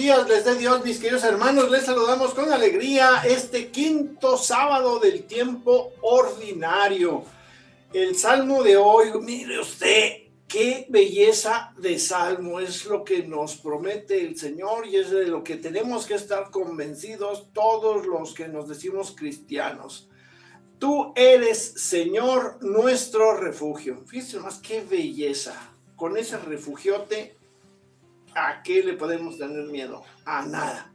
días les dé Dios, mis queridos hermanos. Les saludamos con alegría este quinto sábado del tiempo ordinario. El salmo de hoy, mire usted, qué belleza de salmo. Es lo que nos promete el Señor y es de lo que tenemos que estar convencidos todos los que nos decimos cristianos. Tú eres, Señor, nuestro refugio. Fíjense más qué belleza. Con ese refugiote, ¿a qué le podemos tener miedo? A nada.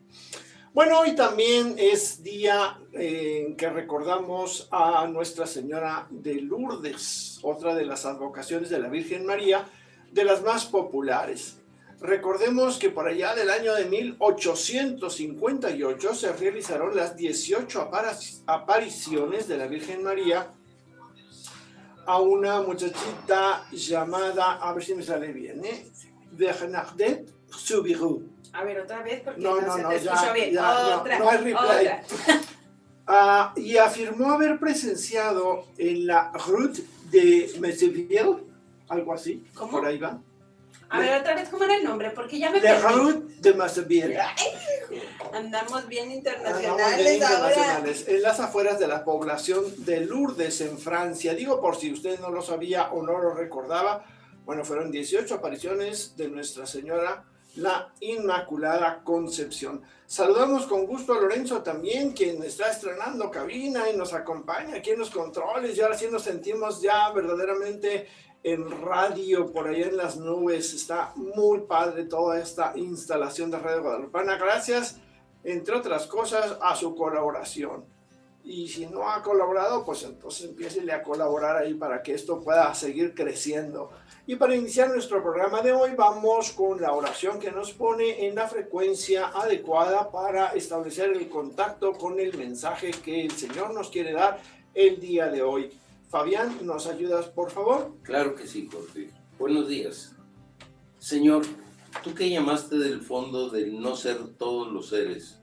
Bueno, hoy también es día en que recordamos a Nuestra Señora de Lourdes, otra de las advocaciones de la Virgen María, de las más populares. Recordemos que por allá del año de 1858 se realizaron las 18 apariciones de la Virgen María a una muchachita llamada, a ver si me sale bien, Bernadette Soubirous. A ver, otra vez, porque No, escucho bien. Otra, no hay replay. Y afirmó haber presenciado en la Route de Merseyville, algo así. ¿Cómo? Por ahí va. A ver, otra vez, ¿cómo era el nombre? Porque ya me La perdí. Route de Merseyville. Andamos bien Internacionales ahora. En las afueras de la población de Lourdes, en Francia. Digo, por si usted no lo sabía o no lo recordaba, bueno, fueron 18 apariciones de Nuestra Señora, la Inmaculada Concepción. Saludamos con gusto a Lorenzo también, quien está estrenando cabina y nos acompaña aquí en los controles. Y ahora sí nos sentimos ya verdaderamente en radio, por allá en las nubes. Está muy padre toda esta instalación de Radio Guadalupana. Gracias, entre otras cosas, a su colaboración. Y si no ha colaborado, pues entonces empiécele a colaborar ahí para que esto pueda seguir creciendo. Y para iniciar nuestro programa de hoy, vamos con la oración que nos pone en la frecuencia adecuada para establecer el contacto con el mensaje que el Señor nos quiere dar el día de hoy. Fabián, ¿nos ayudas, por favor? Claro que sí, Jorge. Buenos días. Señor, tú que llamaste del fondo del no ser todos los seres,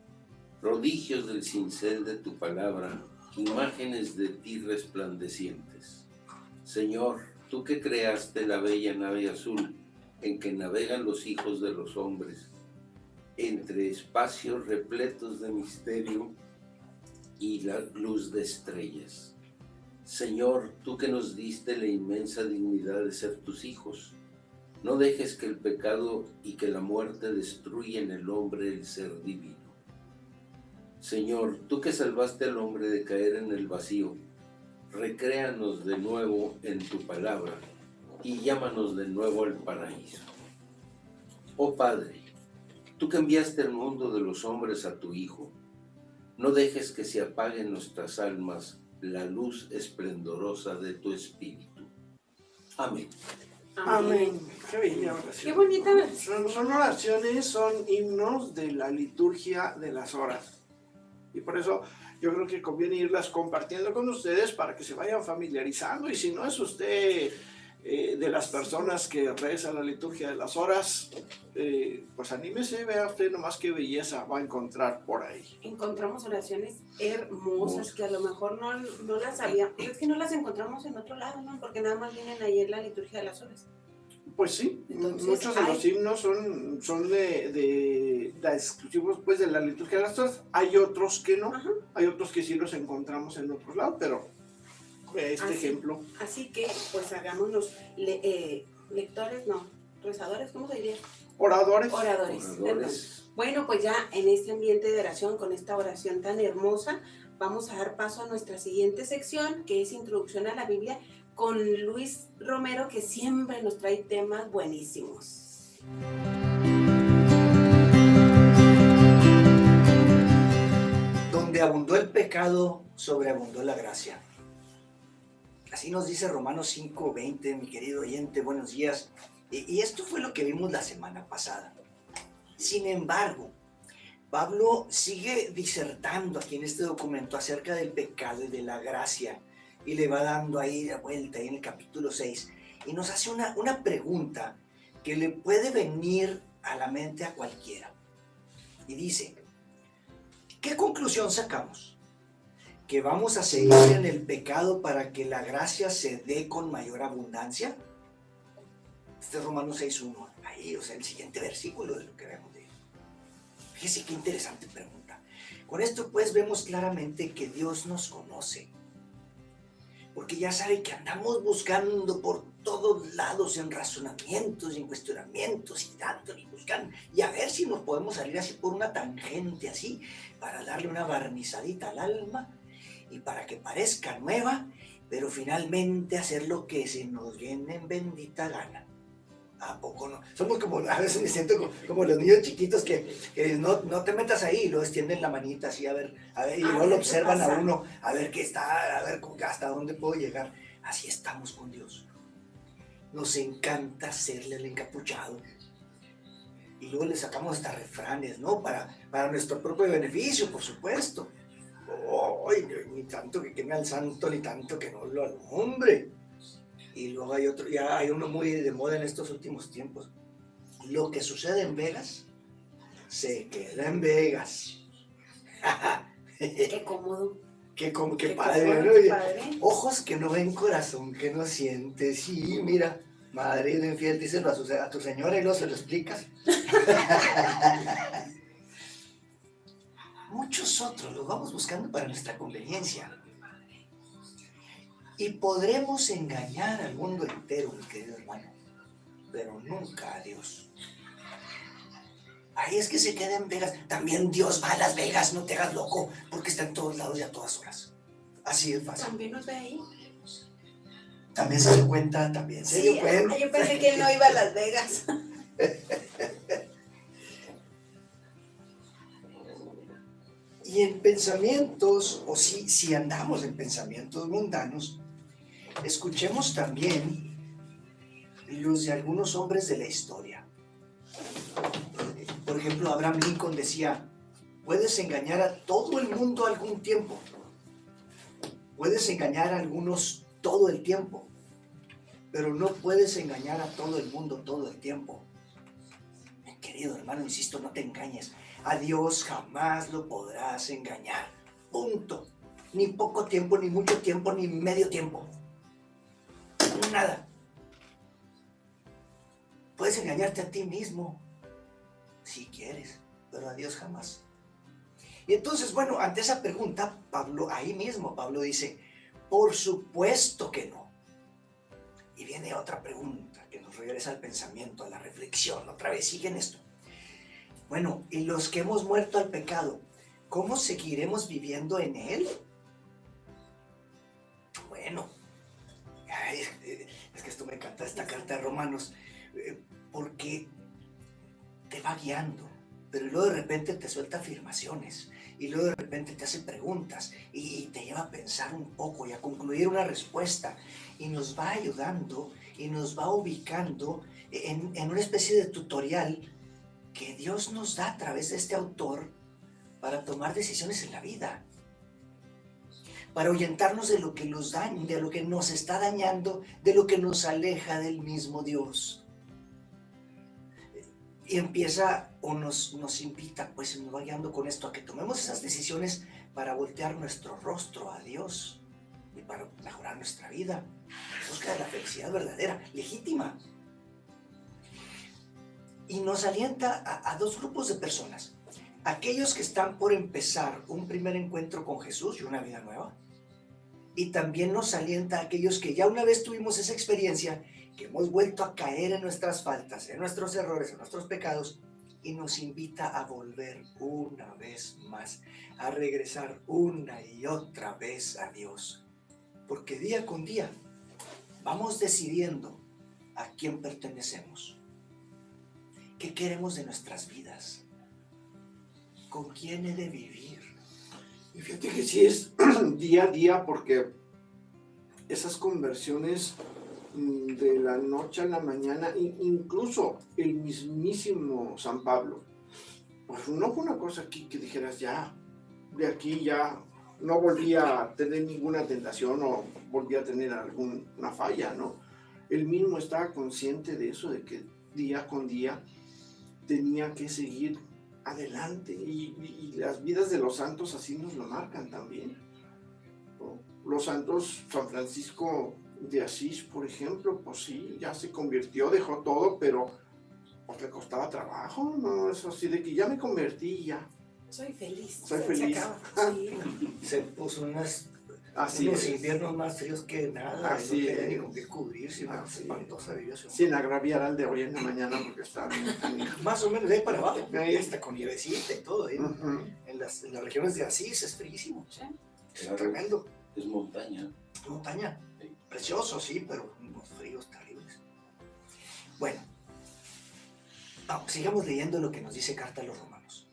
prodigios del cincel de tu palabra, imágenes de ti resplandecientes. Señor, tú que creaste la bella nave azul en que navegan los hijos de los hombres, entre espacios repletos de misterio y la luz de estrellas. Señor, tú que nos diste la inmensa dignidad de ser tus hijos, no dejes que el pecado y que la muerte destruyan en el hombre el ser divino. Señor, tú que salvaste al hombre de caer en el vacío, recréanos de nuevo en tu palabra y llámanos de nuevo al paraíso. Oh Padre, tú que enviaste al mundo de los hombres a tu Hijo, no dejes que se apague en nuestras almas la luz esplendorosa de tu Espíritu. Amén. Amén. Qué bella oración. Qué bonita. Son oraciones, son himnos de la liturgia de las horas. Y por eso yo creo que conviene irlas compartiendo con ustedes para que se vayan familiarizando. Y si no es usted de las personas que reza la liturgia de las horas, pues anímese, vea usted nomás qué belleza va a encontrar por ahí. Encontramos oraciones hermosas que a lo mejor no las sabíamos. Es que no las encontramos en otro lado, ¿no? Porque nada más vienen ahí en la liturgia de las horas. Pues sí, entonces, muchos de los himnos son de exclusivos pues, de la liturgia de las horas. Hay otros que no, ajá. Hay otros que sí los encontramos en otros lados, pero ejemplo. Así que pues hagámonos rezadores, ¿cómo se diría? Oradores. Bueno, pues ya en este ambiente de oración, con esta oración tan hermosa, vamos a dar paso a nuestra siguiente sección, que es Introducción a la Biblia, con Luis Romero, que siempre nos trae temas buenísimos. Donde abundó el pecado, sobreabundó la gracia. Así nos dice Romanos 5:20, mi querido oyente, buenos días. Y esto fue lo que vimos la semana pasada. Sin embargo, Pablo sigue disertando aquí en este documento acerca del pecado y de la gracia. Y le va dando ahí de vuelta, ahí en el capítulo 6. Y nos hace una pregunta que le puede venir a la mente a cualquiera. Y dice, ¿qué conclusión sacamos? ¿Que vamos a seguir en el pecado para que la gracia se dé con mayor abundancia? Este es Romanos 6:1, ahí, o sea, el siguiente versículo de lo que vemos de él. Fíjese qué interesante pregunta. Con esto pues vemos claramente que Dios nos conoce, porque ya sabe que andamos buscando por todos lados en razonamientos y en cuestionamientos y dándole y buscando, y a ver si nos podemos salir así por una tangente así, para darle una barnizadita al alma y para que parezca nueva, pero finalmente hacer lo que se nos viene en bendita gana. ¿A poco no? Somos como, a veces me siento como los niños chiquitos que no te metas ahí, y luego extienden la manita así, a ver, y luego lo observan a uno, a ver qué está, a ver hasta dónde puedo llegar. Así estamos con Dios. Nos encanta hacerle el encapuchado. Y luego le sacamos hasta refranes, ¿no? Para nuestro propio beneficio, por supuesto. Ni tanto que queme al santo, ni tanto que no lo alumbre. Y luego hay otro, ya hay uno muy de moda en estos últimos tiempos. Lo que sucede en Vegas, se queda en Vegas. Qué cómodo. Qué Qué padre, cómodo, ¿no? qué padre. Ojos que no ven, corazón que no siente. Sí, mira, marido infiel, díselo a tu señora y luego se lo explicas. Muchos otros los vamos buscando para nuestra conveniencia. Y podremos engañar al mundo entero, mi querido hermano, pero nunca a Dios. Ahí es que se queda en Vegas. También Dios va a Las Vegas, no te hagas loco, porque está en todos lados y a todas horas. Así de fácil. ¿También nos ve ahí? También se dio cuenta, también se dio cuenta. Yo pensé que él no iba a Las Vegas. Y en pensamientos, o si andamos en pensamientos mundanos, escuchemos también los de algunos hombres de la historia. Por ejemplo, Abraham Lincoln decía, puedes engañar a todo el mundo algún tiempo, puedes engañar a algunos todo el tiempo, pero no puedes engañar a todo el mundo todo el tiempo. Mi querido hermano, insisto, no te engañes. A Dios jamás lo podrás engañar. Punto. Ni poco tiempo, ni mucho tiempo, ni medio tiempo. Nada. Puedes engañarte a ti mismo, si quieres, pero a Dios jamás. Y entonces, bueno, ante esa pregunta, Pablo dice, por supuesto que no. Y viene otra pregunta que nos regresa al pensamiento, a la reflexión. Otra vez, siguen esto. Bueno, y los que hemos muerto al pecado, ¿cómo seguiremos viviendo en él? Bueno, es que esto me encanta, esta carta de Romanos, porque te va guiando, pero luego de repente te suelta afirmaciones, y luego de repente te hace preguntas, y te lleva a pensar un poco y a concluir una respuesta, y nos va ayudando, y nos va ubicando en una especie de tutorial que Dios nos da a través de este autor para tomar decisiones en la vida, para ahuyentarnos de lo que nos daña, de lo que nos está dañando, de lo que nos aleja del mismo Dios. Y empieza o nos invita, pues nos va guiando con esto, a que tomemos esas decisiones para voltear nuestro rostro a Dios y para mejorar nuestra vida, en busca de la felicidad verdadera, legítima. Y nos alienta a dos grupos de personas. Aquellos que están por empezar un primer encuentro con Jesús y una vida nueva. Y también nos alienta a aquellos que ya una vez tuvimos esa experiencia, que hemos vuelto a caer en nuestras faltas, en nuestros errores, en nuestros pecados, y nos invita a volver una vez más, a regresar una y otra vez a Dios. Porque día con día vamos decidiendo a quién pertenecemos. ¿Qué queremos de nuestras vidas? ¿Con quién he de vivir? Y fíjate que sí es día a día, porque esas conversiones de la noche a la mañana, incluso el mismísimo San Pablo, pues no fue una cosa aquí que dijeras ya, de aquí ya no volví a tener ninguna tentación o volví a tener alguna falla, ¿no? Él mismo estaba consciente de eso, de que día con día tenía que seguir adelante, y las vidas de los santos así nos lo marcan también, ¿no? Los santos, San Francisco de Asís, por ejemplo, pues sí, ya se convirtió, dejó todo, pero pues le costaba trabajo, ¿no? Eso así de que ya me convertí, ya. Soy feliz. Soy se feliz. acaba. Sí. Se puso unos Así es. inviernos más fríos que nada. Así no tenía es. ni con qué cubrirse. Una Así espantosa vivió su- Sin agraviar al de hoy en la mañana porque está bien canijo. Más o menos de ahí para abajo. Ahí. Hasta con nievecita y todo. ¿eh? Ujú. En las regiones de Asís es frísimo. Sí. Es tremendo. Es montaña. Montaña. Sí. Precioso, sí, pero unos fríos terribles. Bueno, vamos, sigamos leyendo lo que nos dice Carta a los Romanos.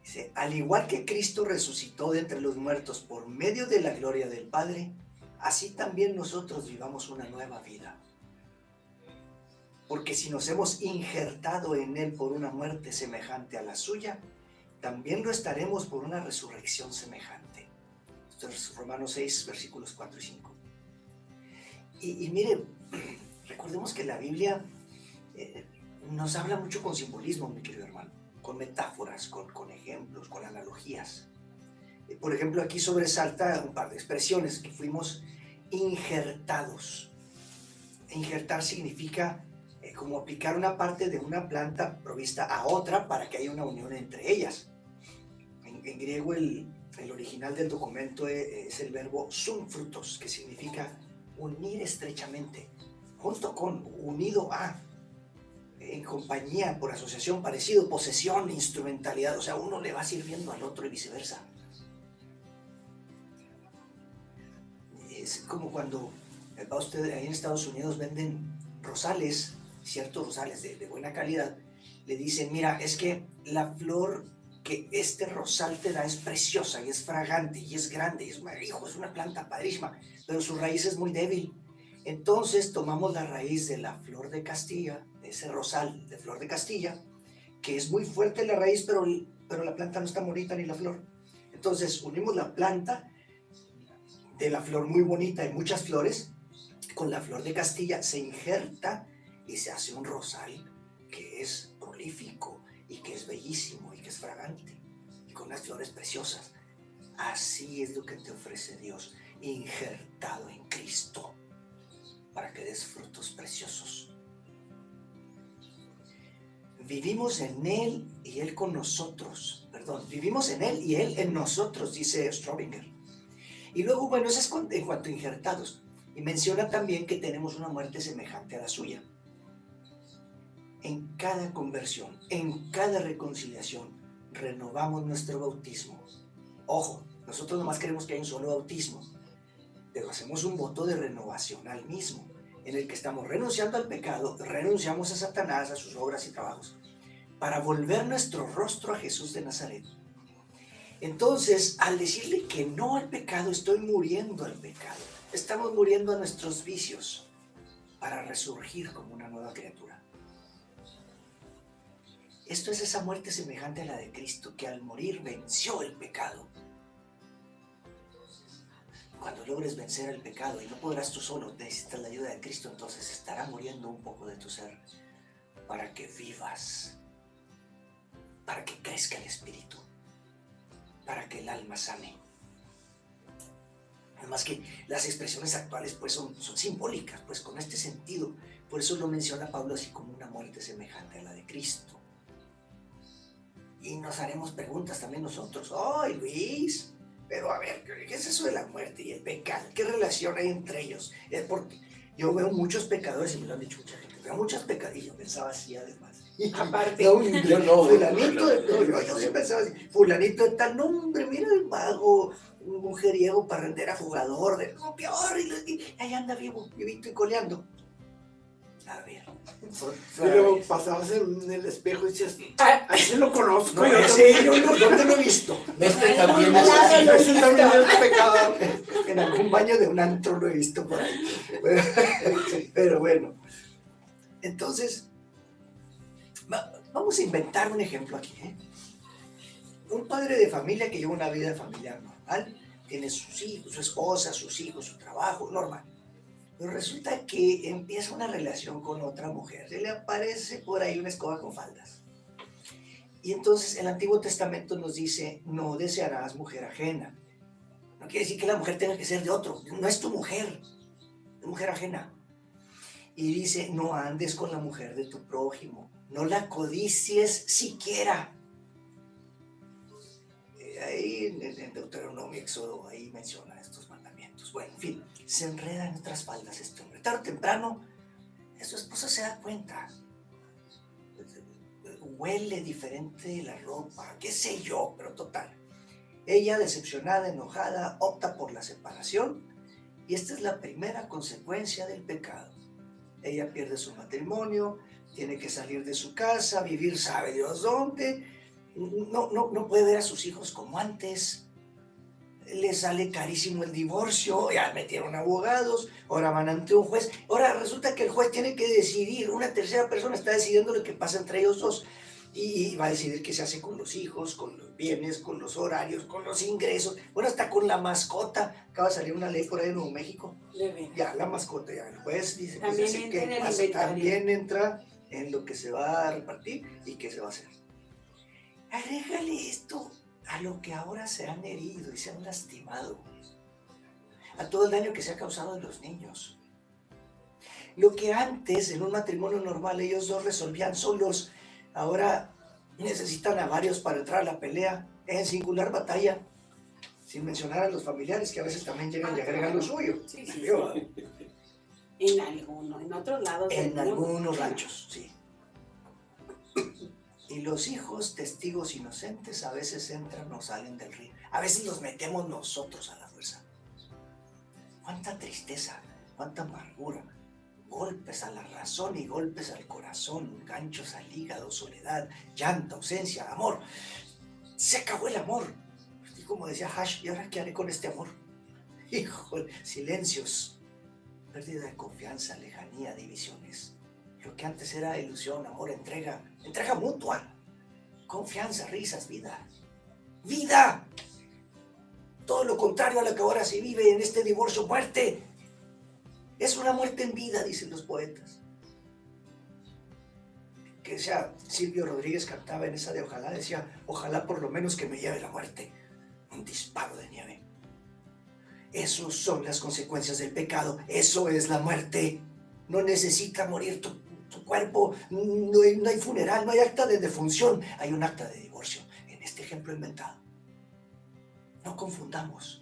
Dice, al igual que Cristo resucitó de entre los muertos por medio de la gloria del Padre, así también nosotros vivamos una nueva vida. Porque si nos hemos injertado en Él por una muerte semejante a la suya, también lo estaremos por una resurrección semejante. Esto es Romanos 6, versículos 4 y 5. Y miren, recordemos que la Biblia nos habla mucho con simbolismo, mi querido hermano, con metáforas, con ejemplos, con analogías. Por ejemplo, aquí sobresalta un par de expresiones, que fuimos injertados. Injertar significa como aplicar una parte de una planta provista a otra para que haya una unión entre ellas. En griego el original del documento es el verbo sum frutos, que significa unir estrechamente, junto con, unido a, en compañía, por asociación, parecido, posesión, instrumentalidad. O sea, uno le va sirviendo al otro y viceversa. Es como cuando va usted ahí en Estados Unidos, venden rosales, ciertos rosales de buena calidad. Le dicen, mira, es que la flor que este rosal te da es preciosa y es fragante y es grande y es una planta padrísima, pero su raíz es muy débil. Entonces tomamos la raíz de la flor de Castilla, de ese rosal de flor de Castilla, que es muy fuerte la raíz, pero la planta no está bonita ni la flor. Entonces unimos la planta de la flor muy bonita y muchas flores con la flor de Castilla, se injerta y se hace un rosal que es prolífico y que es bellísimo y que es fragante y con unas flores preciosas. Así es lo que te ofrece Dios, injertado en Cristo, para que des frutos preciosos. Vivimos en Él y Él con nosotros. Vivimos en Él y Él en nosotros, dice Straubinger. Y luego, bueno, eso es en cuanto a injertados. Y menciona también que tenemos una muerte semejante a la suya. En cada conversión, en cada reconciliación, renovamos nuestro bautismo. Ojo, nosotros nomás queremos que haya un solo bautismo, pero hacemos un voto de renovación al mismo, en el que estamos renunciando al pecado, renunciamos a Satanás, a sus obras y trabajos, para volver nuestro rostro a Jesús de Nazaret. Entonces, al decirle que no al pecado, estoy muriendo al pecado. Estamos muriendo a nuestros vicios para resurgir como una nueva criatura. Esto es esa muerte semejante a la de Cristo, que al morir venció el pecado. Cuando logres vencer el pecado, y no podrás tú solo, necesitas la ayuda de Cristo, entonces estará muriendo un poco de tu ser para que vivas, para que crezca el espíritu, para que el alma sane. Además que las expresiones actuales pues son simbólicas, pues con este sentido. Por eso lo menciona Pablo así como una muerte semejante a la de Cristo. Y nos haremos preguntas también nosotros. ¡Ay, Luis! Pero a ver, ¿qué es eso de la muerte y el pecado? ¿Qué relación hay entre ellos? Es porque yo veo muchos pecadores, y me lo han dicho mucha gente, veo muchos pecadores, y yo pensaba así además. Aparte, Yo no, fulanito yo sí pensaba así, fulanito de tal nombre, mira el mago, un mujeriego parrandera jugador, no, peor, y ahí anda vivo, vivito y coleando. A ver. Y luego pasabas en el espejo y decías, ¡ah, ese lo conozco! No, ese yo ¿dónde lo he visto? Este también es Claro, así. lo Ese también es pecador. En algún baño de un antro lo he visto por ahí. Pero bueno. Entonces, vamos a inventar un ejemplo aquí. Un padre de familia que lleva una vida familiar normal, tiene sus hijos, su esposa, sus hijos, su trabajo, normal. Pero resulta que empieza una relación con otra mujer. Se le aparece por ahí una escoba con faldas. Y entonces el Antiguo Testamento nos dice, no desearás mujer ajena. No quiere decir que la mujer tenga que ser de otro. No es tu mujer, es mujer ajena. Y dice, no andes con la mujer de tu prójimo, no la codicies siquiera. Ahí en Deuteronomio, Éxodo, ahí menciona estos mandamientos. Bueno, en fin, se enreda en otras faldas este hombre. Tarde o temprano, su esposa se da cuenta. Huele diferente la ropa, qué sé yo, pero total. Ella, decepcionada, enojada, opta por la separación, y esta es la primera consecuencia del pecado. Ella pierde su matrimonio, tiene que salir de su casa, vivir sabe Dios dónde, no puede ver a sus hijos como antes, le sale carísimo el divorcio, ya metieron abogados, ahora van ante un juez, ahora resulta que el juez tiene que decidir, una tercera persona está decidiendo lo que pasa entre ellos dos, y va a decidir qué se hace con los hijos, con los bienes, con los horarios, con los ingresos, bueno, hasta con la mascota. Acaba de salir una ley por ahí en Nuevo México. Ya, la mascota, ya el juez dice también que, entra en el inventario. también entra en lo que se va a repartir y qué se va a hacer. Agrégale esto a lo que ahora se han herido y se han lastimado, a todo el daño que se ha causado en los niños. Lo que antes en un matrimonio normal ellos dos resolvían solos, ahora necesitan a varios para entrar a la pelea, en singular batalla, sin mencionar a los familiares que a veces también llegan y agregan lo suyo. Sí. En otros lados. En algunos ranchos, sí. Y los hijos, testigos inocentes, a veces entran o salen del río. A veces los metemos nosotros a la fuerza. Cuánta tristeza, cuánta amargura. Golpes a la razón y golpes al corazón, ganchos al hígado, soledad, llanto, ausencia, amor. Se acabó el amor. Y como decía Hash, ¿y ahora qué haré con este amor? Híjole, silencios, pérdida de confianza, lejanía, divisiones. Lo que antes era ilusión, amor, entrega mutua, confianza, risas, vida. ¡Vida! Todo lo contrario a lo que ahora se vive en este divorcio, muerte. Es una muerte en vida, dicen los poetas. Que decía Silvio Rodríguez, cantaba en esa de ojalá, decía, ojalá por lo menos que me lleve la muerte. Un disparo de nieve. Esas son las consecuencias del pecado. Eso es la muerte. No necesita morir tu cuerpo. No hay funeral, no hay acta de defunción. Hay un acta de divorcio. En este ejemplo inventado. No confundamos.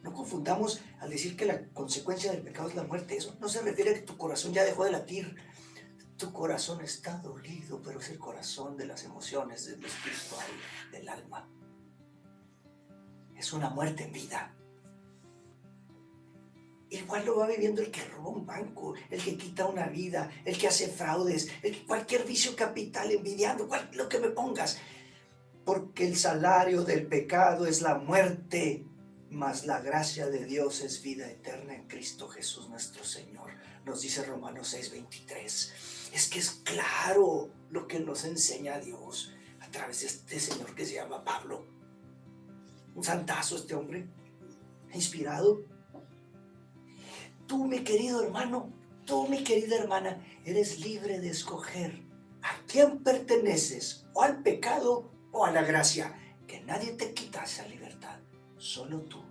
No confundamos al decir que la consecuencia del pecado es la muerte. Eso no se refiere a que tu corazón ya dejó de latir. Tu corazón está dolido, pero es el corazón de las emociones, del espiritual, del alma. Es una muerte en vida. Igual lo va viviendo el que roba un banco, el que quita una vida, el que hace fraudes, cualquier vicio capital, envidiando, lo que me pongas. Porque el salario del pecado es la muerte, mas la gracia de Dios es vida eterna en Cristo Jesús nuestro Señor. Nos dice Romanos 6:23. Es que es claro lo que nos enseña Dios a través de este señor que se llama Pablo. Un santazo este hombre, inspirado. Tú, mi querido hermano, tú, mi querida hermana, eres libre de escoger a quién perteneces, o al pecado o a la gracia. Que nadie te quita esa libertad. Solo tú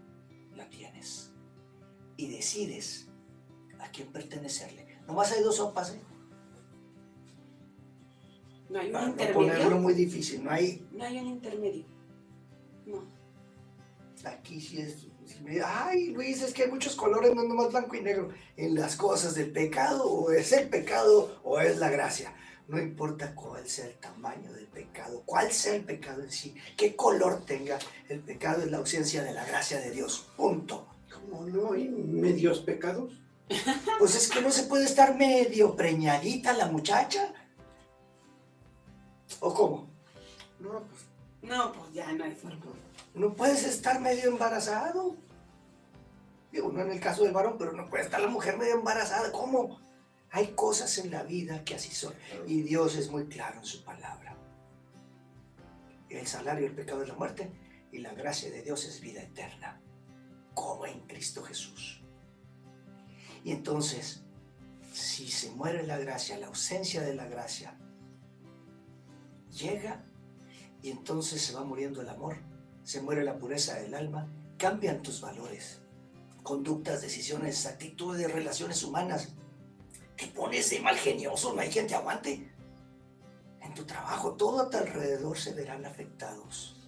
la tienes y decides a quién pertenecerle. Nomás hay dos sopas, ¿eh? No hay un Para no intermedio. ponerlo muy difícil, no hay. No hay un intermedio. No. Aquí sí es. Ay, Luis, es que hay muchos colores, no nomás blanco y negro. En las cosas del pecado, o es el pecado o es la gracia. No importa cuál sea el tamaño del pecado, cuál sea el pecado en sí, qué color tenga, el pecado es la ausencia de la gracia de Dios. Punto. ¿Cómo no hay medios pecados? Pues es que no se puede estar medio preñadita la muchacha. ¿O cómo? No, pues No, pues ya no hay forma. No puedes estar medio embarazado. Digo, no en el caso del varón, pero no puede estar la mujer medio embarazada. ¿Cómo? Hay cosas en la vida que así son. Y Dios es muy claro en su palabra. El salario del pecado es la muerte y la gracia de Dios es vida eterna, como en Cristo Jesús. Y entonces, si se muere la gracia, la ausencia de la gracia llega y entonces se va muriendo el amor, se muere la pureza del alma, cambian tus valores. conductas, decisiones, actitudes, relaciones humanas. Te pones de mal genioso, no hay quien te aguante. En tu trabajo, todo a tu alrededor se verán afectados.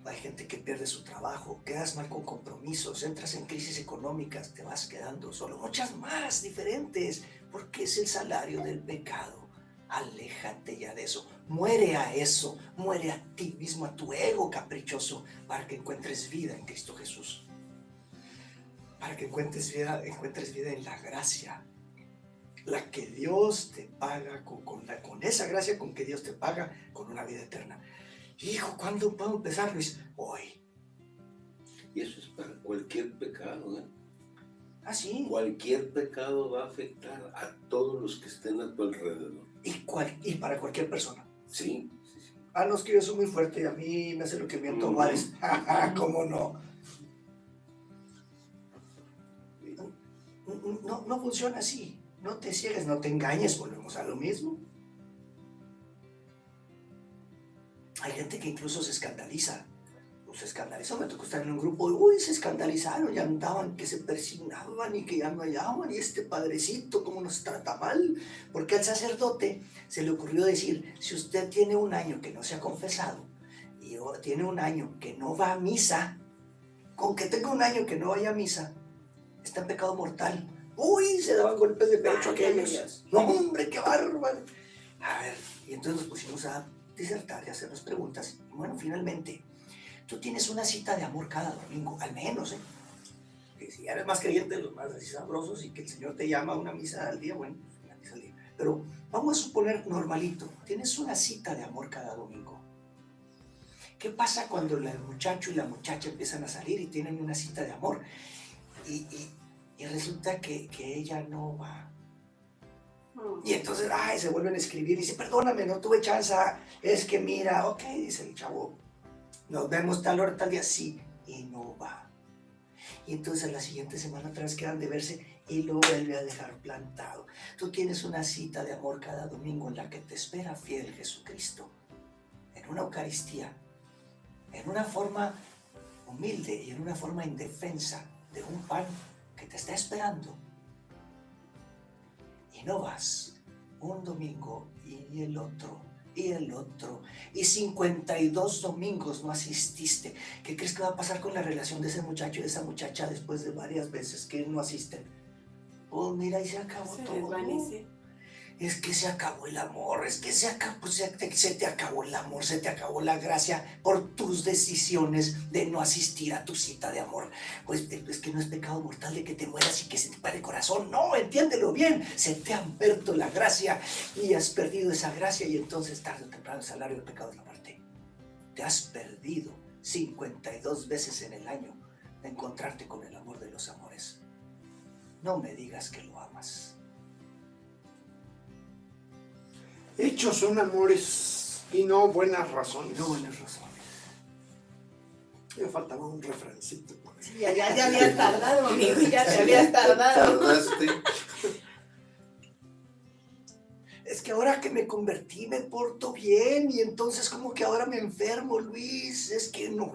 Hay gente que pierde su trabajo, quedas mal con compromisos, entras en crisis económicas, te vas quedando solo. Muchas más diferentes, porque es el salario del pecado. Aléjate ya de eso, muere a eso, muere a ti mismo, a tu ego caprichoso, para que encuentres vida en Cristo Jesús. Para que encuentres vida en la gracia, la que Dios te paga, con esa gracia con que Dios te paga con una vida eterna. Hijo, ¿cuándo puedo empezar, Luis? Hoy. Y eso es para cualquier pecado, ¿eh? ¿Ah, sí? Cualquier pecado va a afectar a todos los que estén a tu alrededor. Y para cualquier persona. Sí. Ah, no, es que yo soy muy fuerte y a mí me hace lo que me antoja. Juárez. ¿Cómo no? No funciona así. No te ciegues, no te engañes, volvemos a lo mismo. Hay gente que incluso se escandaliza. Se escandalizó, me tocó estar en un grupo, se escandalizaron y andaban que se persignaban y que ya no hallaban, y este padrecito cómo nos trata mal, porque al sacerdote se le ocurrió decir, si usted tiene un año que no se ha confesado y tiene un año que no va a misa, con que tenga un año que no vaya a misa, está en pecado mortal. Se daban golpes de pecho aquellos. No, hombre, qué bárbaro. A ver, y entonces nos pusimos a disertar y a hacernos preguntas, y bueno, finalmente, tú tienes una cita de amor cada domingo, al menos, que si eres más creyente, los más así sabrosos, y que el Señor te llama a una misa al día, bueno, una misa al día. Pero vamos a suponer normalito, tienes una cita de amor cada domingo. ¿Qué pasa cuando el muchacho y la muchacha empiezan a salir y tienen una cita de amor? Y resulta que ella no va. Y entonces, se vuelven a escribir y dice, perdóname, no tuve chance, es que mira, ok, dice el chavo, nos vemos tal hora, tal día, sí, y no va. Y entonces la siguiente semana otra vez quedan de verse y lo vuelve a dejar plantado. Tú tienes una cita de amor cada domingo en la que te espera fiel Jesucristo, en una Eucaristía, en una forma humilde y en una forma indefensa de un pan que te está esperando. Y no vas un domingo y el otro, y 52 domingos no asististe. ¿Qué crees que va a pasar con la relación de ese muchacho y de esa muchacha después de varias veces que no asisten? Pues mira, y se acabó todo. Desvanece. Es que se acabó el amor, es que se te acabó el amor, se te acabó la gracia por tus decisiones de no asistir a tu cita de amor. Pues es que no es pecado mortal de que te mueras y que se te pare el corazón, no, entiéndelo bien, se te ha perdido la gracia y has perdido esa gracia y entonces tarde o temprano el salario del pecado es la muerte. Te has perdido 52 veces en el año de encontrarte con el amor de los amores. No me digas que lo amas. Hechos son amores y no buenas razones. No buenas razones. Me faltaba un refrancito. Sí, ya habías tardado, amigo, ya te habías tardado. Tardaste. Es que ahora que me convertí me porto bien y entonces como que ahora me enfermo, Luis. Es que no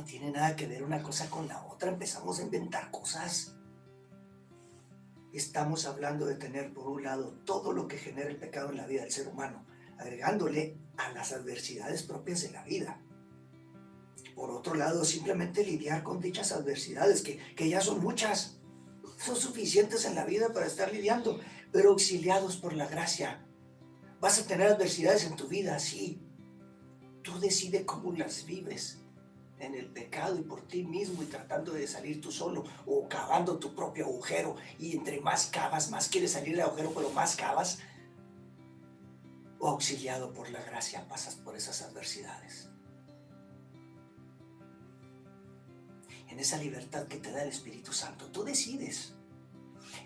tiene nada que ver una cosa con la otra. Empezamos a inventar cosas. Estamos hablando de tener por un lado todo lo que genera el pecado en la vida del ser humano, agregándole a las adversidades propias de la vida. Por otro lado, simplemente lidiar con dichas adversidades, que ya son muchas, son suficientes en la vida para estar lidiando, pero auxiliados por la gracia. Vas a tener adversidades en tu vida, sí. Tú decides cómo las vives, en el pecado y por ti mismo y tratando de salir tú solo o cavando tu propio agujero y entre más cavas, más quieres salir del agujero, pero más cavas, o auxiliado por la gracia pasas por esas adversidades. En esa libertad que te da el Espíritu Santo, tú decides.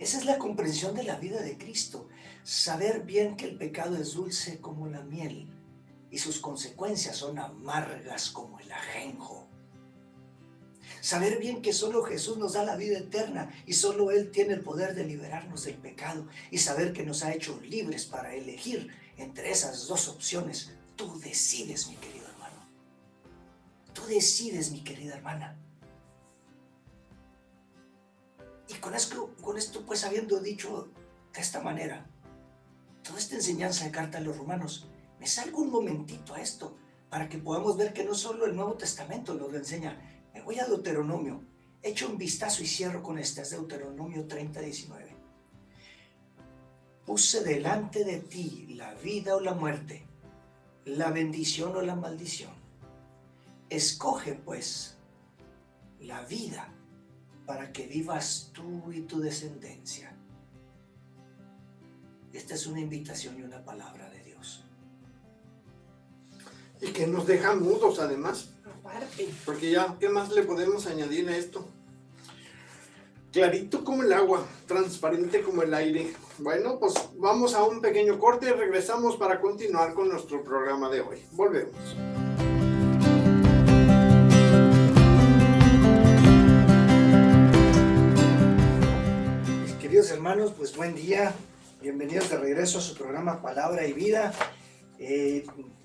Esa es la comprensión de la vida de Cristo, saber bien que el pecado es dulce como la miel y sus consecuencias son amargas como el ajenjo. Saber bien que solo Jesús nos da la vida eterna y solo Él tiene el poder de liberarnos del pecado y saber que nos ha hecho libres para elegir entre esas dos opciones. Tú decides, mi querido hermano. Tú decides, mi querida hermana. con esto, pues habiendo dicho de esta manera, toda esta enseñanza de carta a los romanos, me salgo un momentito a esto, para que podamos ver que no solo el Nuevo Testamento nos lo enseña. Me voy a Deuteronomio, echo un vistazo y cierro con esta, es Deuteronomio 30:19. Puse delante de ti la vida o la muerte, la bendición o la maldición. Escoge pues la vida para que vivas tú y tu descendencia. Esta es una invitación y una palabra de Dios. Y que nos deja mudos además. Aparte. Porque ya, ¿qué más le podemos añadir a esto? Clarito como el agua, transparente como el aire. Bueno, pues vamos a un pequeño corte y regresamos para continuar con nuestro programa de hoy. Volvemos. Mis queridos hermanos, pues buen día. Bienvenidos de regreso a su programa Palabra y Vida.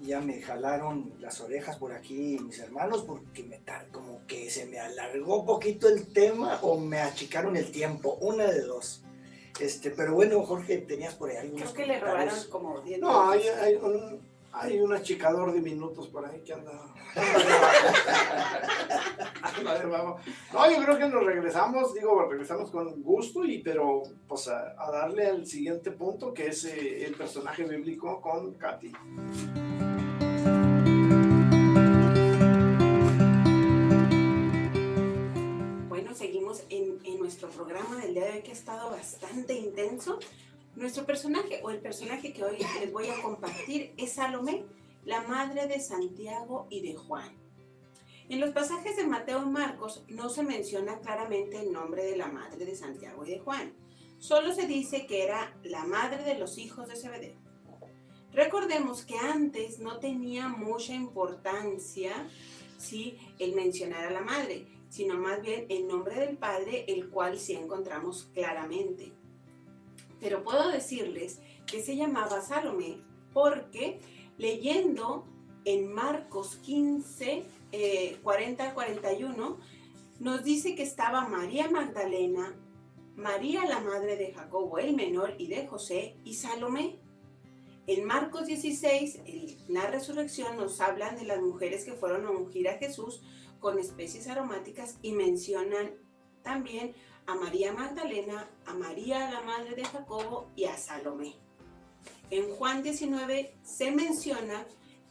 Ya me jalaron las orejas por aquí mis hermanos porque como que se me alargó un poquito el tema o me achicaron el tiempo, una de dos. Pero bueno, Jorge, tenías por ahí algunos Creo que le comentarios. robaron como 10 No, minutos. hay un achicador de minutos por ahí que anda de vago. No, yo creo que nos regresamos con gusto, pero pues a darle al siguiente punto, que es el personaje bíblico con Katy. Bueno, seguimos en nuestro programa del día de hoy, que ha estado bastante intenso. Nuestro personaje, o el personaje que hoy les voy a compartir, es Salomé, la madre de Santiago y de Juan. En los pasajes de Mateo y Marcos no se menciona claramente el nombre de la madre de Santiago y de Juan. Solo se dice que era la madre de los hijos de Zebedeo. Recordemos que antes no tenía mucha importancia, ¿sí?, el mencionar a la madre, sino más bien el nombre del padre, el cual sí encontramos claramente. Pero puedo decirles que se llamaba Salomé porque leyendo en Marcos 15, 40-41, nos dice que estaba María Magdalena, María la madre de Jacobo el menor y de José, y Salomé. En Marcos 16, en la resurrección, nos hablan de las mujeres que fueron a ungir a Jesús con especies aromáticas y mencionan también a María Magdalena, a María la madre de Jacobo y a Salomé. En Juan 19 se menciona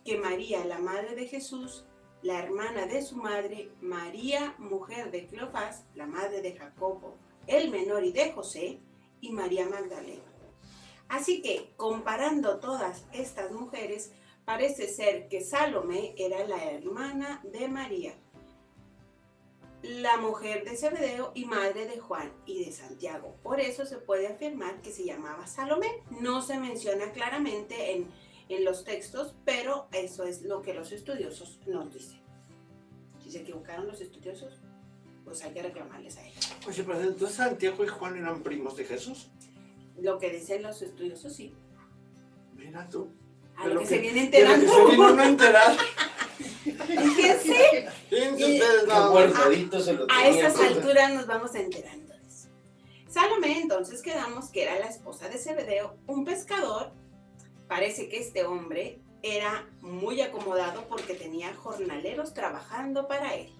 que María, la madre de Jesús, la hermana de su madre, María, mujer de Cleofás, la madre de Jacobo, el menor y de José, y María Magdalena. Así que, comparando todas estas mujeres, parece ser que Salomé era la hermana de María, la mujer de Zebedeo y madre de Juan y de Santiago. Por eso se puede afirmar que se llamaba Salomé. No se menciona claramente en los textos, pero eso es lo que los estudiosos nos dicen. Si se equivocaron los estudiosos, pues hay que reclamarles a ellos. Oye, pero entonces Santiago y Juan eran primos de Jesús. Lo que dicen los estudiosos, sí. Mira tú. A lo que se viene De lo enterando. que se vino a enterar. Fíjense, Fíjense Y- ustedes nada más. Guardadito se lo a tenía. estas alturas nos vamos enterando de eso. Salomé, entonces, quedamos que era la esposa de Zebedeo, un pescador. Parece que este hombre era muy acomodado porque tenía jornaleros trabajando para él.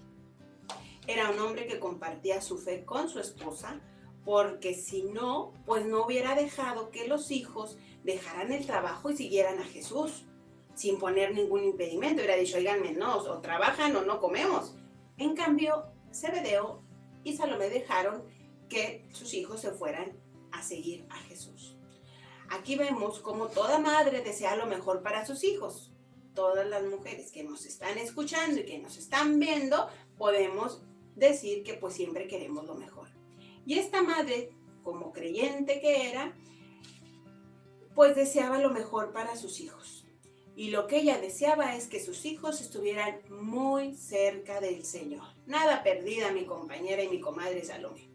Era un hombre que compartía su fe con su esposa, porque si no, pues no hubiera dejado que los hijos dejaran el trabajo y siguieran a Jesús, sin poner ningún impedimento. Hubiera dicho, oiganme, no, o trabajan o no comemos. En cambio, Zebedeo y Salomé dejaron que sus hijos se fueran a seguir a Jesús. Aquí vemos cómo toda madre desea lo mejor para sus hijos. Todas las mujeres que nos están escuchando y que nos están viendo, podemos decir que pues siempre queremos lo mejor. Y esta madre, como creyente que era, pues deseaba lo mejor para sus hijos. Y lo que ella deseaba es que sus hijos estuvieran muy cerca del Señor. Nada perdida mi compañera y mi comadre Salomé.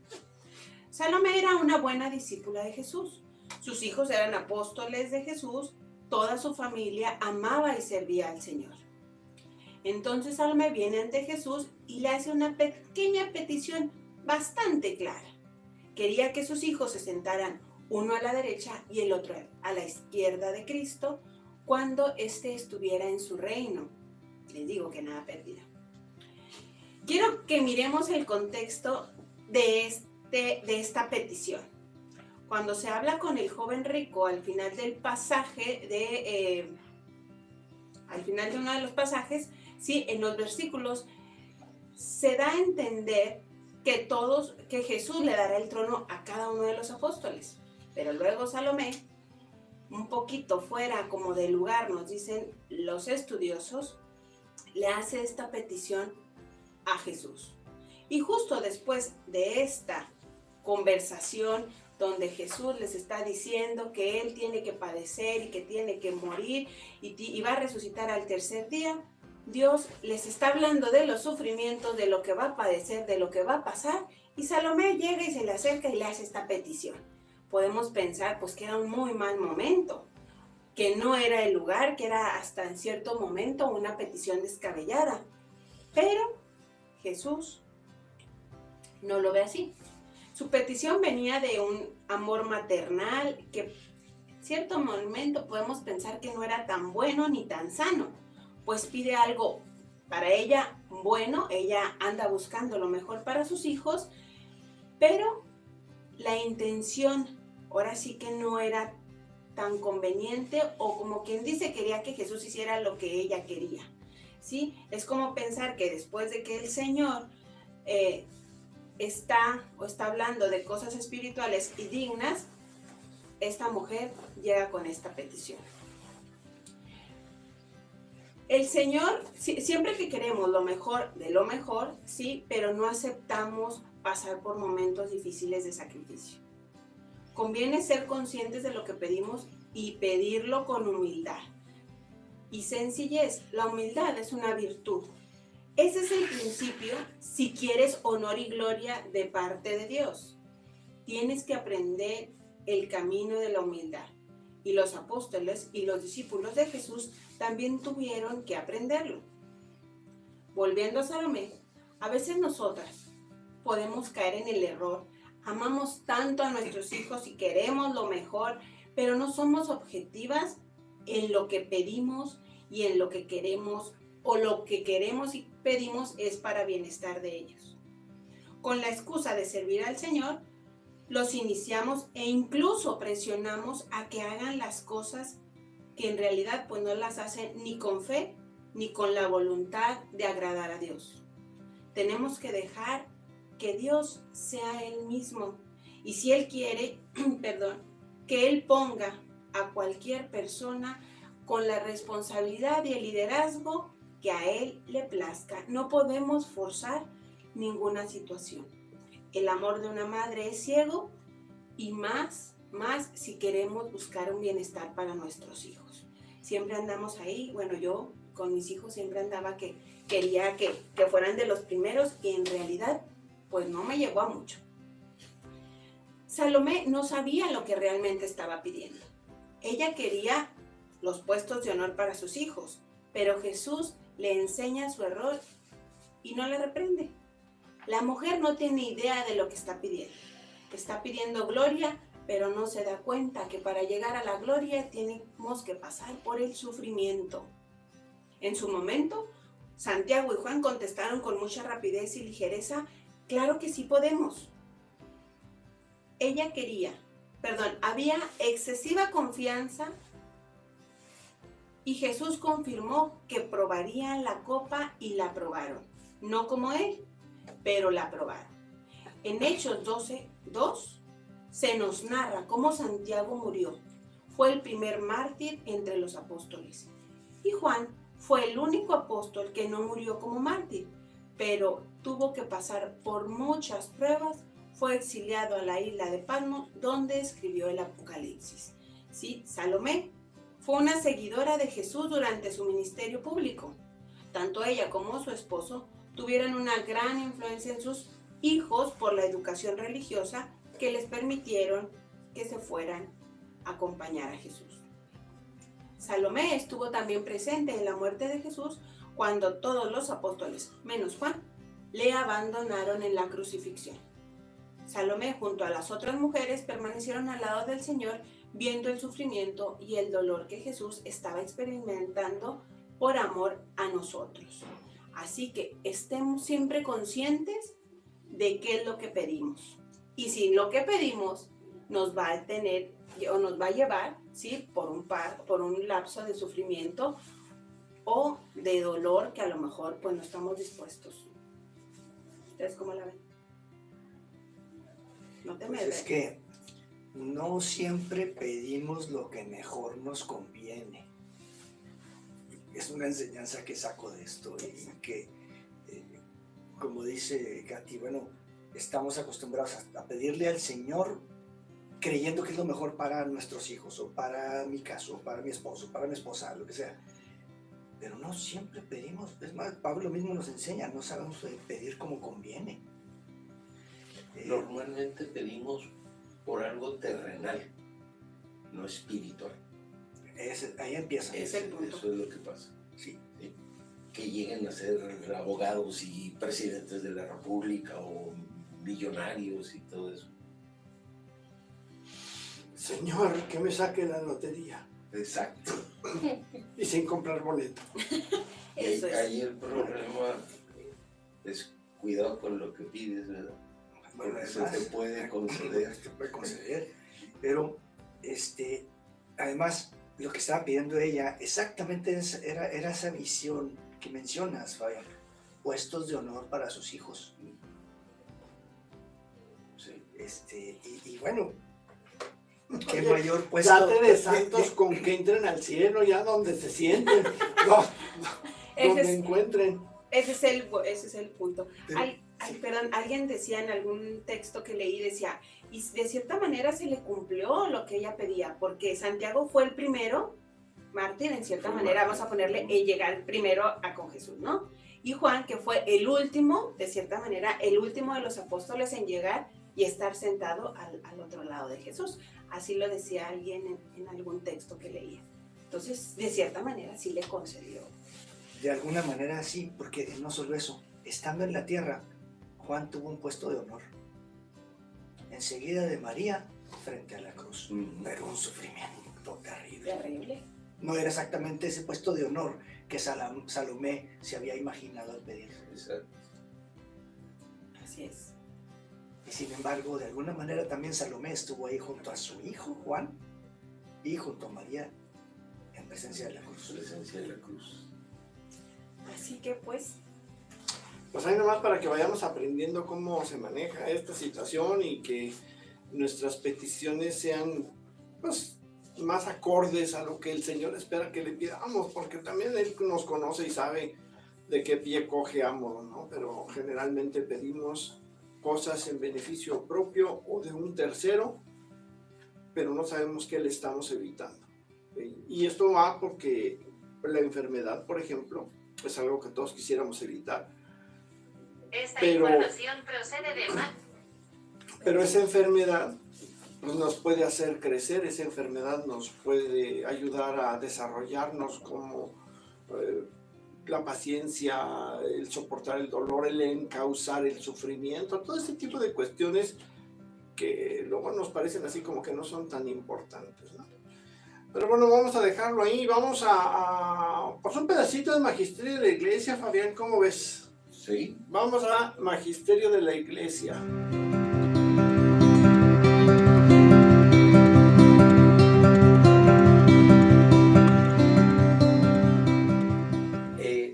Salomé era una buena discípula de Jesús. Sus hijos eran apóstoles de Jesús. Toda su familia amaba y servía al Señor. Entonces Salomé viene ante Jesús y le hace una pequeña petición bastante clara. Quería que sus hijos se sentaran uno a la derecha y el otro a la izquierda de Cristo cuando éste estuviera en su reino. Les digo que nada perdida. Quiero que miremos el contexto de esta petición. Cuando se habla con el joven rico al final del pasaje, al final de uno de los pasajes, sí, en los versículos, se da a entender que Jesús le dará el trono a cada uno de los apóstoles. Pero luego Salomé, un poquito fuera como del lugar, nos dicen los estudiosos, le hace esta petición a Jesús. Y justo después de esta conversación donde Jesús les está diciendo que Él tiene que padecer y que tiene que morir y va a resucitar al tercer día, Dios les está hablando de los sufrimientos, de lo que va a padecer, de lo que va a pasar, y Salomé llega y se le acerca y le hace esta petición. Podemos pensar pues que era un muy mal momento, que no era el lugar, que era hasta en cierto momento una petición descabellada, pero Jesús no lo ve así. Su petición venía de un amor maternal que en cierto momento podemos pensar que no era tan bueno ni tan sano, pues pide algo para ella bueno, ella anda buscando lo mejor para sus hijos, pero la intención ahora sí que no era tan conveniente, o como quien dice quería que Jesús hiciera lo que ella quería, ¿sí? Es como pensar que después de que el Señor está hablando de cosas espirituales y dignas, esta mujer llega con esta petición. El Señor, siempre que queremos lo mejor de lo mejor, sí, pero no aceptamos pasar por momentos difíciles de sacrificio. Conviene ser conscientes de lo que pedimos y pedirlo con humildad y sencillez. La humildad es una virtud. Ese es el principio si quieres honor y gloria de parte de Dios. Tienes que aprender el camino de la humildad. Y los apóstoles y los discípulos de Jesús también tuvieron que aprenderlo. Volviendo a Salomé, a veces nosotras podemos caer en el error. Amamos tanto a nuestros hijos y queremos lo mejor, pero no somos objetivas en lo que pedimos y en lo que queremos, o lo que queremos y pedimos es para bienestar de ellos. Con la excusa de servir al Señor, los iniciamos e incluso presionamos a que hagan las cosas que en realidad pues no las hacen ni con fe ni con la voluntad de agradar a Dios. Tenemos que dejar que Dios sea Él mismo, y si Él quiere, que Él ponga a cualquier persona con la responsabilidad y el liderazgo que a Él le plazca. No podemos forzar ninguna situación. El amor de una madre es ciego, y más si queremos buscar un bienestar para nuestros hijos. Siempre andamos ahí, bueno, yo con mis hijos siempre andaba que quería que fueran de los primeros, y en realidad pues no me llegó a mucho. Salomé no sabía lo que realmente estaba pidiendo. Ella quería los puestos de honor para sus hijos, pero Jesús le enseña su error y no le reprende. La mujer no tiene idea de lo que está pidiendo. Está pidiendo gloria, pero no se da cuenta que para llegar a la gloria tenemos que pasar por el sufrimiento. En su momento, Santiago y Juan contestaron con mucha rapidez y ligereza: claro que sí podemos. Había excesiva confianza, y Jesús confirmó que probarían la copa, y la probaron. No como Él, pero la probaron. En Hechos 12:2 se nos narra cómo Santiago murió. Fue el primer mártir entre los apóstoles. Y Juan fue el único apóstol que no murió como mártir, pero tuvo que pasar por muchas pruebas. Fue exiliado a la isla de Patmos, donde escribió el Apocalipsis. Sí, Salomé fue una seguidora de Jesús durante su ministerio público. Tanto ella como su esposo tuvieron una gran influencia en sus hijos por la educación religiosa que les permitieron que se fueran a acompañar a Jesús. Salomé estuvo también presente en la muerte de Jesús cuando todos los apóstoles, menos Juan, le abandonaron en la crucifixión. Salomé, junto a las otras mujeres, permanecieron al lado del Señor, viendo el sufrimiento y el dolor que Jesús estaba experimentando por amor a nosotros. Así que estemos siempre conscientes de qué es lo que pedimos. Y si lo que pedimos nos va a tener o nos va a llevar, ¿sí?, por un lapso de sufrimiento o de dolor que a lo mejor pues no estamos dispuestos. ¿Ustedes cómo la ven? No te Pues me es que no siempre pedimos lo que mejor nos conviene. Es una enseñanza que saco de esto y que, como dice Katy, bueno, estamos acostumbrados a pedirle al Señor creyendo que es lo mejor para nuestros hijos, o para mi caso, o para mi esposo, para mi esposa, lo que sea. Pero no siempre pedimos. Es más, Pablo mismo nos enseña, no sabemos pedir como conviene. Normalmente pedimos por algo terrenal, no espiritual. Ahí empieza. Es el punto. Eso es lo que pasa. Sí. ¿Sí? Que lleguen a ser abogados y presidentes de la república o millonarios y todo eso. Señor, que me saque la lotería. Exacto. Y sin comprar boleto. Eso es. Ahí el problema es cuidado con lo que pides, ¿verdad? Bueno, Porque se te puede conceder. Se puede conceder. Pero, además, lo que estaba pidiendo ella, exactamente era esa visión que mencionas, Fabián. Puestos de honor para sus hijos. Sí. Y bueno, qué Oye, mayor puesto. Date de santos con que entren al cielo, ya donde se sienten, donde encuentren. Ese es el punto. Perdón, alguien decía en algún texto que leí, decía, y de cierta manera se le cumplió lo que ella pedía, porque Santiago fue el primero, mártir, en cierta manera, vamos a ponerle, en llegar primero con Jesús, ¿no? Y Juan, que fue el último, de cierta manera, el último de los apóstoles en llegar y estar sentado al otro lado de Jesús. Así lo decía alguien en algún texto que leía. Entonces, de cierta manera, sí le concedió. De alguna manera sí, porque no solo eso, estando en la tierra, Juan tuvo un puesto de honor. Enseguida de María, frente a la cruz. Pero un sufrimiento terrible. Terrible. No era exactamente ese puesto de honor que Salomé se había imaginado al pedir. Exacto. Así es. Y sin embargo, de alguna manera también Salomé estuvo ahí junto a su hijo Juan y junto a María en presencia de la cruz. Presencia de la cruz. Así que pues Ahí nomás para que vayamos aprendiendo cómo se maneja esta situación y que nuestras peticiones sean pues más acordes a lo que el Señor espera que le pidamos, porque también Él nos conoce y sabe de qué pie cojeamos, ¿no? Pero generalmente pedimos cosas en beneficio propio o de un tercero, pero no sabemos qué le estamos evitando. Y esto va porque la enfermedad, por ejemplo, es algo que todos quisiéramos evitar. Esta información procede de Pero esa enfermedad pues, nos puede hacer crecer, esa enfermedad nos puede ayudar a desarrollarnos como la paciencia, el soportar el dolor, el encauzar el sufrimiento, todo ese tipo de cuestiones que luego nos parecen así como que no son tan importantes, ¿no? Pero bueno, vamos a dejarlo ahí, vamos a pues un pedacito del magisterio de la iglesia. Fabián, ¿cómo ves? Sí. Vamos a magisterio de la iglesia.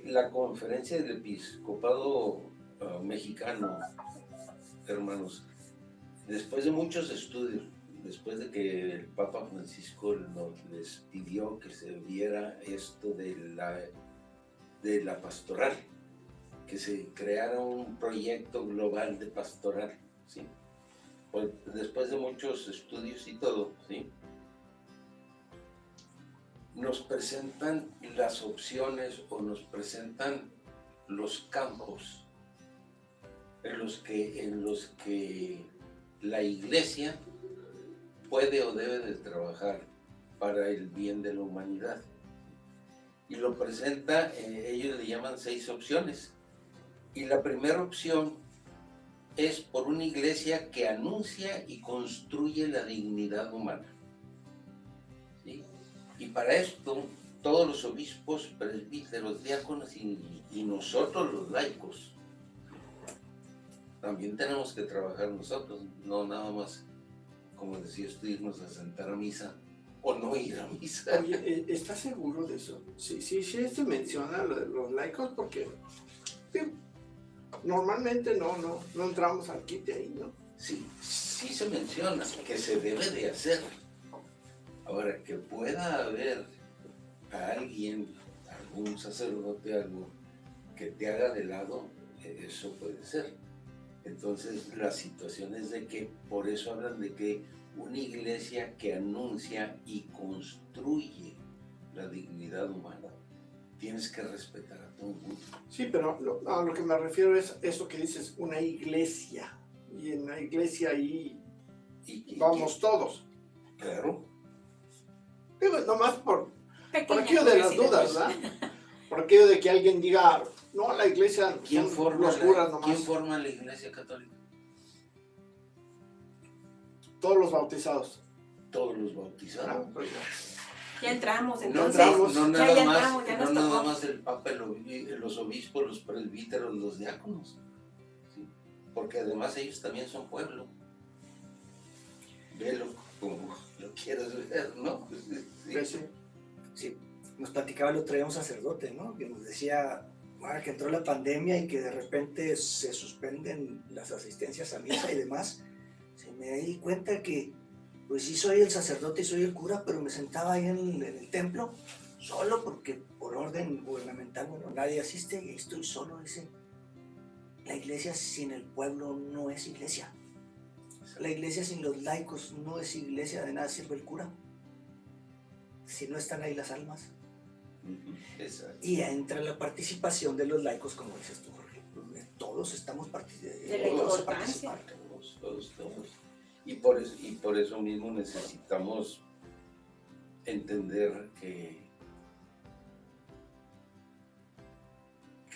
La conferencia del episcopado mexicano, hermanos, después de muchos estudios, después de que el Papa Francisco les pidió que se viera esto de la pastoral, que se creara un proyecto global de pastoral, ¿sí? Pues después de muchos estudios y todo, ¿sí? Nos presentan las opciones o nos presentan los campos en los que la iglesia puede o debe de trabajar para el bien de la humanidad. Y lo presenta, ellos le llaman 6 opciones. Y la primera opción es por una iglesia que anuncia y construye la dignidad humana. ¿Sí? Y para esto, todos los obispos, presbíteros, diáconos y nosotros los laicos, también tenemos que trabajar nosotros, no nada más, como decías tú, irnos a sentar a misa o no ir a misa. Oye, ¿estás seguro de eso? Sí, se menciona lo de los laicos porque sí, normalmente no entramos al quite ahí, ¿no? Sí se menciona que se debe de hacer. Ahora, que pueda haber a alguien, algún sacerdote, algo que te haga de lado, eso puede ser. Entonces, la situación es de que, por eso hablan de que una iglesia que anuncia y construye la dignidad humana, tienes que respetar a todo el mundo. Sí, pero a lo que me refiero es eso que dices, una iglesia. Y en la iglesia ahí vamos todos. Claro. Digo, nomás por Pequeña aquello de las curiosidad. dudas, ¿verdad? Por aquello de que alguien diga, no, la iglesia ¿Quién son forma, los curas nomás. ¿Quién forma la iglesia católica? Todos los bautizados. Todos los bautizados. Ah, pues ya. Ya entramos, No, entonces. entramos. no ya nada, entramos, ya más, nos no nada tocó. más el papa, los obispos, los presbíteros, los diáconos. ¿Sí? Porque además ellos también son pueblo. Velo como lo quieras ver, ¿no? Sí. Que sí. Sí, nos platicaba el otro día un sacerdote, ¿no? Que nos decía, bueno, que entró la pandemia y que de repente se suspenden las asistencias a misa y demás. Se me di cuenta que, pues sí soy el sacerdote y soy el cura, pero me sentaba ahí en el templo solo porque por orden gubernamental, bueno, nadie asiste y estoy solo, dice. La iglesia sin el pueblo no es iglesia. La iglesia sin los laicos no es iglesia, de nada sirve el cura si no están ahí las almas. Exacto. Y entra la participación de los laicos, como dices tú, Jorge. Todos estamos De la todos importancia. participando. Todos. Y por eso mismo necesitamos entender que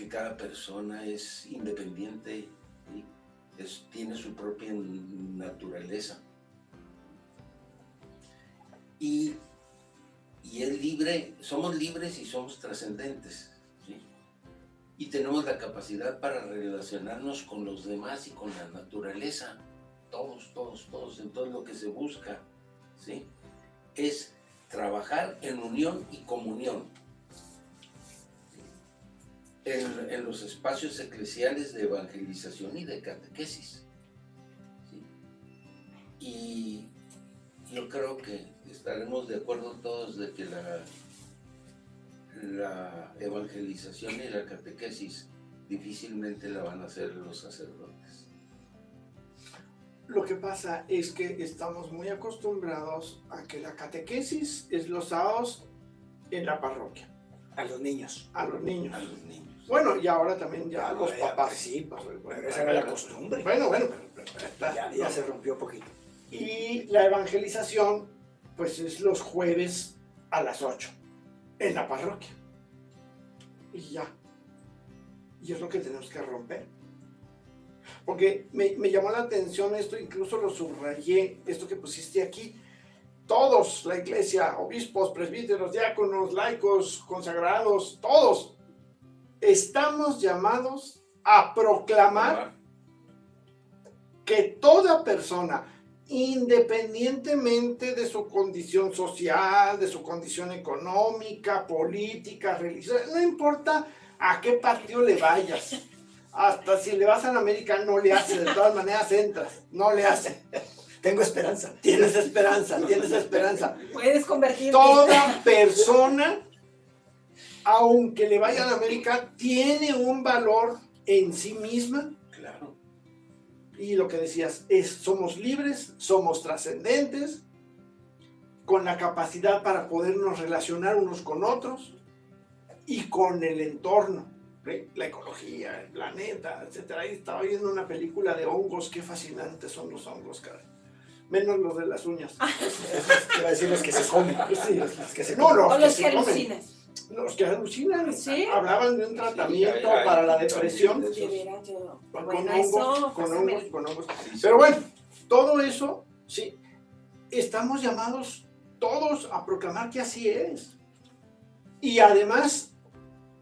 cada persona es independiente, ¿sí? Tiene su propia naturaleza. Y es libre, somos libres y somos trascendentes, ¿sí? Y tenemos la capacidad para relacionarnos con los demás y con la naturaleza, todos. Entonces lo que se busca, ¿sí?, es trabajar en unión y comunión. En los espacios eclesiales de evangelización y de catequesis, ¿sí? Y yo creo que estaremos de acuerdo todos de que la evangelización y la catequesis difícilmente la van a hacer los sacerdotes. Lo que pasa es que estamos muy acostumbrados a que la catequesis es los sábados en la parroquia, A los niños. a los niños. A los niños. Bueno, y ahora también ya a los Ya, papás. sí, Pues, esa era la costumbre. Bueno, está. Ya se rompió poquito. Y la evangelización, pues es los jueves a las 8 en la parroquia. Y ya. Y es lo que tenemos que romper. Porque me llamó la atención esto, incluso lo subrayé, esto que pusiste aquí. Todos, la iglesia, obispos, presbíteros, diáconos, laicos, consagrados, todos, estamos llamados a proclamar que toda persona, independientemente de su condición social, de su condición económica, política, religiosa, no importa a qué partido le vayas, hasta si le vas a la América no le hace, de todas maneras entras, no le hace. Tengo esperanza. Tienes esperanza, tienes esperanza. Puedes convertirte. Toda persona, aunque le vaya a la América, tiene un valor en sí misma. Claro. Y lo que decías es, somos libres, somos trascendentes, con la capacidad para podernos relacionar unos con otros y con el entorno, ¿sí? La ecología, el planeta, etc. Ahí estaba viendo una película de hongos, qué fascinantes son los hongos, caray. Menos los de las uñas. Te iba a decir los que se comen. Sí. Los que se No, comen. los O los que que se comen. alucinas. los que alucinan, ¿Sí? hablaban de un tratamiento para la depresión. De veras, yo. Con Bueno, hongos, eso, con pásame. hongos, con hongos. Pero bueno, todo eso, sí, estamos llamados todos a proclamar que así es. Y además,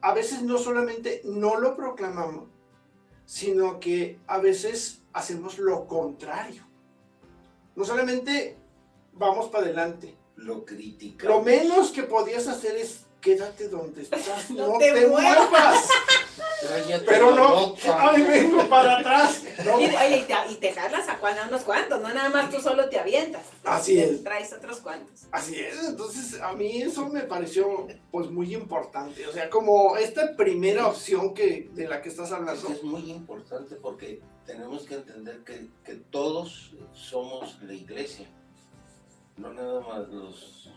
a veces no solamente no lo proclamamos, sino que a veces hacemos lo contrario. No solamente vamos para adelante, Lo criticamos. lo menos que podías hacer es quédate donde estás, No no te te muevas. muevas. Cállate Pero la no, boca. ay, vengo para atrás. No. Oye, y te jalas a unos cuantos, no nada más tú solo te avientas. Así es. Traes otros cuantos. Así es, entonces a mí eso me pareció pues muy importante, o sea, como esta primera opción de la que estás Es hablando. que es muy importante porque tenemos que entender que todos somos la iglesia, no nada más los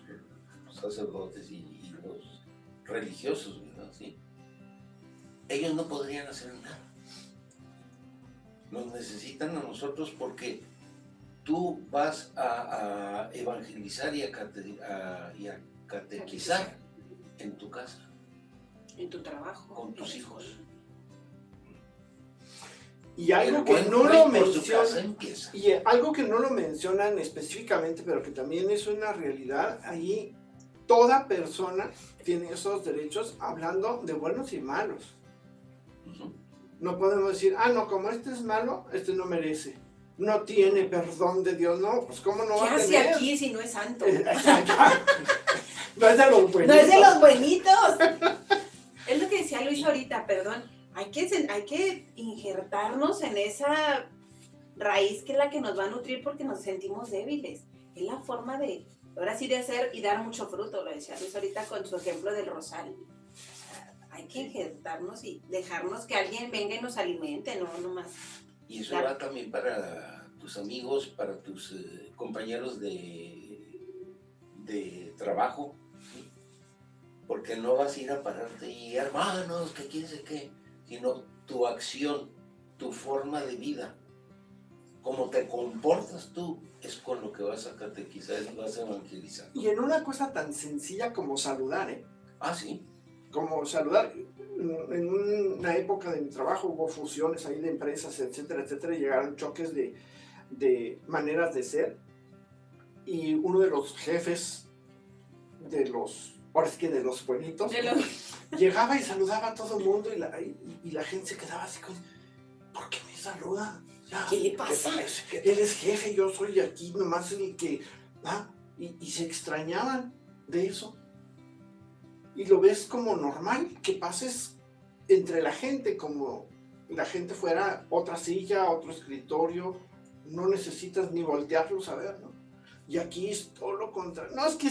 sacerdotes y los religiosos, ¿verdad? ¿Sí? Ellos no podrían hacer nada. Nos necesitan a nosotros porque tú vas a evangelizar y a catequizar en tu casa, En tu trabajo. con tus hijos. Y algo El que buen no juez lo por su menciona, casa empieza. y algo que no lo mencionan específicamente, pero que también es una realidad, ahí toda persona tiene esos derechos hablando de buenos y malos. Ujú. No podemos decir, no, como este es malo, este no merece. No tiene perdón de Dios, no, pues cómo no va ¿Qué a hace tener. aquí si no es santo? No es de los buenos. No es de los buenitos. Es lo que decía Luis ahorita, perdón. Hay que injertarnos en esa raíz que es la que nos va a nutrir porque nos sentimos débiles. Es la forma de, ahora sí, de hacer y dar mucho fruto, lo decía Luis ahorita con su ejemplo del rosal. O sea, hay que injertarnos y dejarnos que alguien venga y nos alimente, no nomás. Y eso Claro. va también para tus amigos, para tus compañeros de trabajo, ¿sí? Porque no vas a ir a pararte y hermanos, que quién sé qué, sino tu acción, tu forma de vida, cómo te comportas tú, es con lo que vas a catequizar y vas a evangelizar. Y en una cosa tan sencilla como saludar, Ah, sí. como saludar. En una época de mi trabajo hubo fusiones ahí de empresas, etcétera, etcétera, y llegaron choques de maneras de ser. Y uno de los jefes ahora sí que de los pueblitos, llegaba y saludaba a todo el mundo y la gente se quedaba así con, ¿por qué me saluda? Ya, ¿Qué le pasa? parece que él es jefe, yo soy aquí nomás el que... Y se extrañaban de eso. Y lo ves como normal, que pases entre la gente, como la gente fuera otra silla, otro escritorio, no necesitas ni voltearlos a ver, ¿no? Y aquí es todo lo contrario. No, es que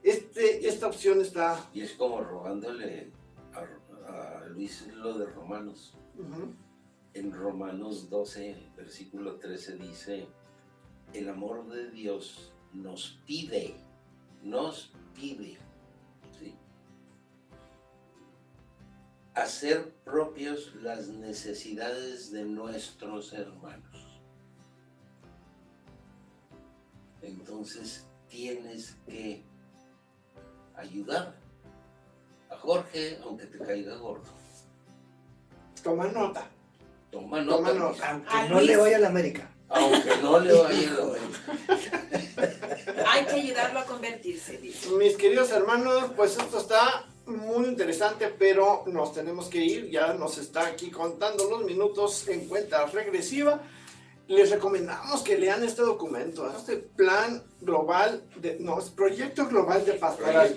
esta opción está... Y es como rogándole a Luis lo de Romanos. Uh-huh. En Romanos 12, versículo 13 dice, el amor de Dios nos pide, ¿sí?, hacer propios las necesidades de nuestros hermanos. Entonces tienes que ayudar a Jorge aunque te caiga gordo. Toma nota. Toma nota. Toma nota. Aunque no le vaya a la América. Aunque no le vaya a la... Hay que ayudarlo a convertirse, dice. Mis queridos hermanos, pues esto está muy interesante, pero nos tenemos que ir. Ya nos está aquí contando los minutos en cuenta regresiva. Les recomendamos que lean este documento, este plan global, es Proyecto Global de Pastoral.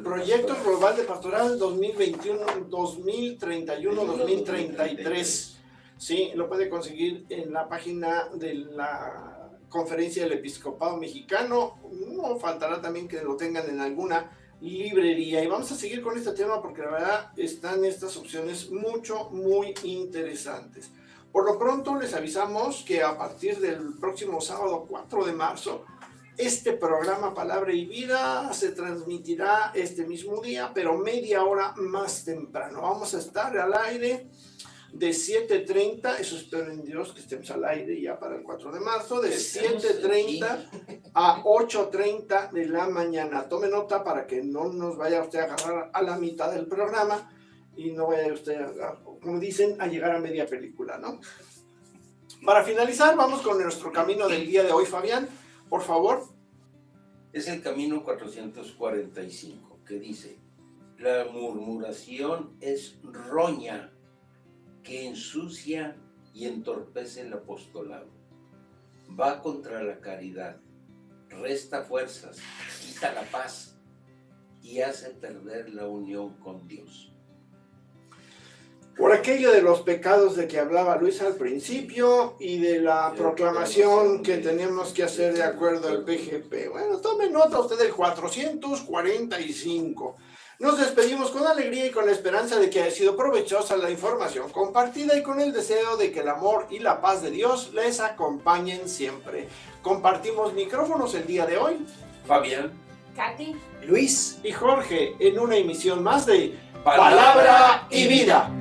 Proyecto Global de Pastoral 2021, 2031, 2033. Sí, lo puede conseguir en la página de la Conferencia del Episcopado Mexicano. No faltará también que lo tengan en alguna librería. Y vamos a seguir con este tema porque la verdad están estas opciones muy interesantes. Por lo pronto les avisamos que a partir del próximo sábado 4 de marzo, este programa Palabra y Vida se transmitirá este mismo día, pero media hora más temprano. Vamos a estar al aire de 7:30, eso espero en Dios que estemos al aire ya para el 4 de marzo, de 7:30 a 8:30 de la mañana. Tome nota para que no nos vaya usted a agarrar a la mitad del programa y no vaya usted, como dicen, a llegar a media película, ¿no? Para finalizar, vamos con nuestro camino del día de hoy, Fabián, por favor. Es el camino 445, que dice: la murmuración es roña que ensucia y entorpece el apostolado. Va contra la caridad, resta fuerzas, quita la paz y hace perder la unión con Dios. Por aquello de los pecados de que hablaba Luis al principio y de la proclamación que tenemos que hacer de acuerdo al PGP. Bueno, tome nota usted del 445. Nos despedimos con alegría y con la esperanza de que haya sido provechosa la información compartida y con el deseo de que el amor y la paz de Dios les acompañen siempre. Compartimos micrófonos el día de hoy. Fabián, Katy, Luis. Y Jorge en una emisión más de Palabra y Vida.